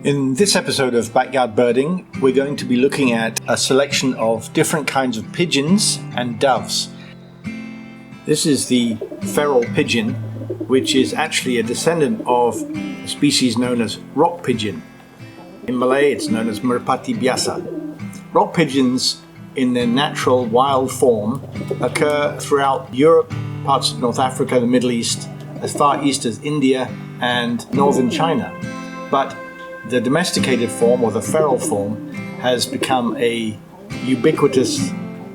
In this episode of Backyard Birding, we're going to be looking at a selection of different kinds of pigeons and doves. This is the feral pigeon, which is actually a descendant of a species known as rock pigeon. In Malay, it's known as merpati biasa. Rock pigeons, in their natural wild form, occur throughout Europe, parts of North Africa, the Middle East, as far east as India and northern China. But the domesticated form, or the feral form, has become a ubiquitous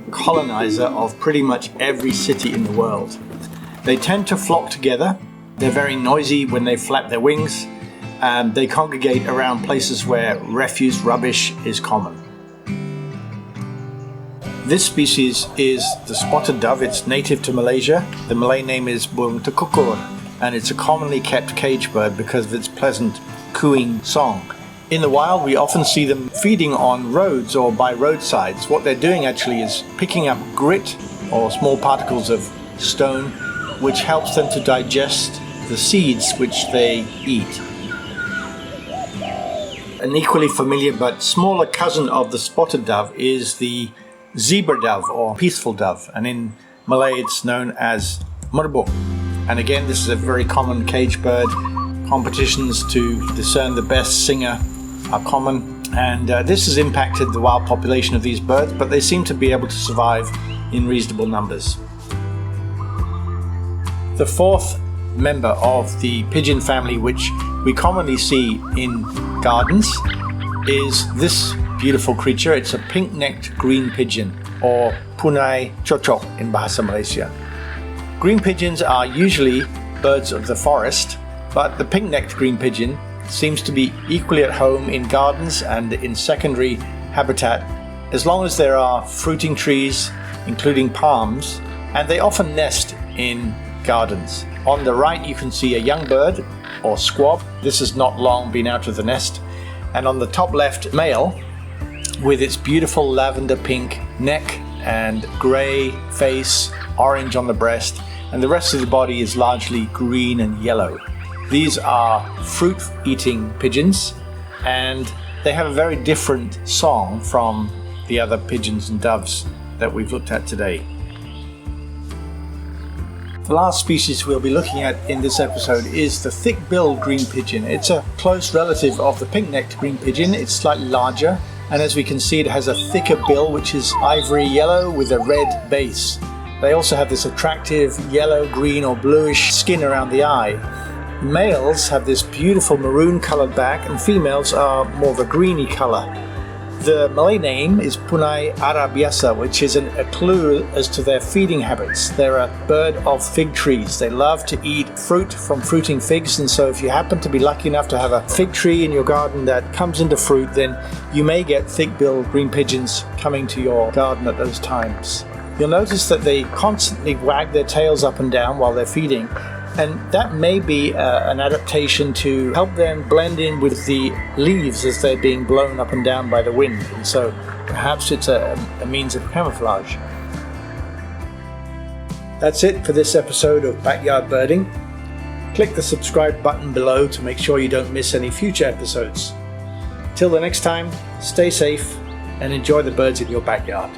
colonizer of pretty much every city in the world. They tend to flock together. They're very noisy when they flap their wings, and they congregate around places where refuse, rubbish is common. This species is the spotted dove. It's native to Malaysia. The Malay name is burung tekukur, and it's a commonly kept cage bird because of its pleasant cooing song. In the wild, we often see them feeding on roads or by roadsides. What they're doing actually is picking up grit or small particles of stone, which helps them to digest the seeds which they eat. An equally familiar but smaller cousin of the spotted dove is the zebra dove or peaceful dove, and in Malay it's known as merbuk. And again, this is a very common cage bird. Competitions to discern the best singer are common, and this has impacted the wild population of these birds, but they seem to be able to survive in reasonable numbers. The fourth member of the pigeon family, which we commonly see in gardens, is this beautiful creature. It's a pink-necked green pigeon, or punai cocok in Bahasa Malaysia. Green pigeons are usually birds of the forest, but the pink-necked green pigeon seems to be equally at home in gardens and in secondary habitat, as long as there are fruiting trees, including palms, and they often nest in gardens. On the right you can see a young bird, or squab. This has not long been out of the nest. And on the top left, male, with its beautiful lavender pink neck and grey face, orange on the breast, and the rest of the body is largely green and yellow. These are fruit-eating pigeons, and they have a very different song from the other pigeons and doves that we've looked at today. The last species we'll be looking at in this episode is the thick-billed green pigeon. It's a close relative of the pink-necked green pigeon. It's slightly larger, and as we can see, it has a thicker bill, which is ivory yellow with a red base. They also have this attractive yellow, green, or bluish skin around the eye. Males have this beautiful maroon colored back, and females are more of a greeny color. The Malay name is punai arabiasa, which is a clue as to their feeding habits. They're a bird of fig trees. They love to eat fruit from fruiting figs, and so if you happen to be lucky enough to have a fig tree in your garden that comes into fruit, then you may get thick-billed green pigeons coming to your garden at those times. You'll notice that they constantly wag their tails up and down while they're feeding, and that may be an adaptation to help them blend in with the leaves as they're being blown up and down by the wind, and so perhaps it's a means of camouflage. That's it for this episode of Backyard Birding. Click the subscribe button below to make sure you don't miss any future episodes. Till the next time, stay safe and enjoy the birds in your backyard.